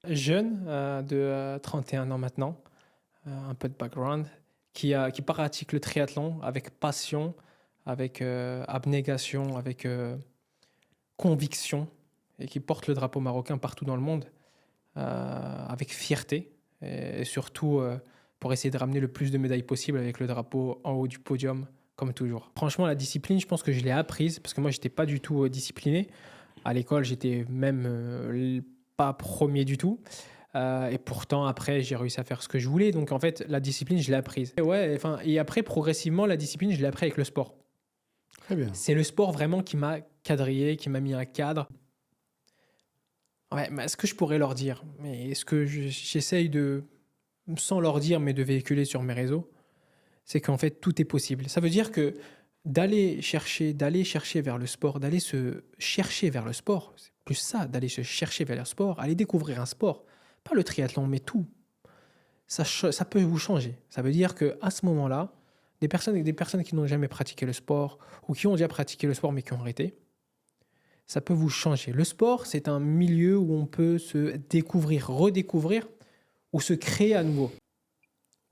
Jeune, de 31 ans maintenant, un peu de background, qui pratique le triathlon avec passion, avec abnégation, avec conviction et qui porte le drapeau marocain partout dans le monde avec fierté et surtout pour essayer de ramener le plus de médailles possible avec le drapeau en haut du podium, comme toujours. Franchement, la discipline, je pense que je l'ai apprise parce que moi, j'étais pas du tout discipliné. À l'école, j'étais même pas premier du tout. Et pourtant, après, j'ai réussi à faire ce que je voulais. Donc, en fait, la discipline, je l'ai apprise. Et ouais, enfin, et après, progressivement, la discipline, je l'ai appris avec le sport. Très bien. C'est le sport vraiment qui m'a quadrillé, qui m'a mis un cadre. Ouais, mais est-ce que je pourrais leur dire? Mais est-ce que j'essaye de, sans leur dire, mais de véhiculer sur mes réseaux, c'est qu'en fait, tout est possible. Ça veut dire que d'aller chercher vers le sport, d'aller se chercher vers le sport, c'est plus ça, d'aller se chercher vers le sport, aller découvrir un sport, pas le triathlon, mais tout. Ça peut vous changer. Ça veut dire que à ce moment-là, des personnes qui n'ont jamais pratiqué le sport ou qui ont déjà pratiqué le sport mais qui ont arrêté, ça peut vous changer. Le sport, c'est un milieu où on peut se découvrir, redécouvrir ou se créer à nouveau.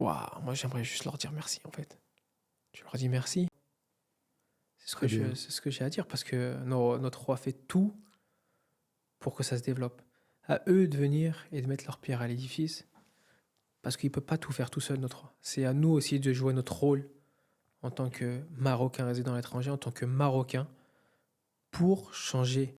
Waouh, moi j'aimerais juste leur dire merci en fait. Je leur dis merci. Très bien. C'est ce que j'ai à dire parce que notre roi fait tout pour que ça se développe. À eux de venir et de mettre leur pierre à l'édifice parce qu'il ne peut pas tout faire tout seul, notre roi. C'est à nous aussi de jouer notre rôle en tant que Marocain résident à l'étranger, en tant que Marocain, pour changer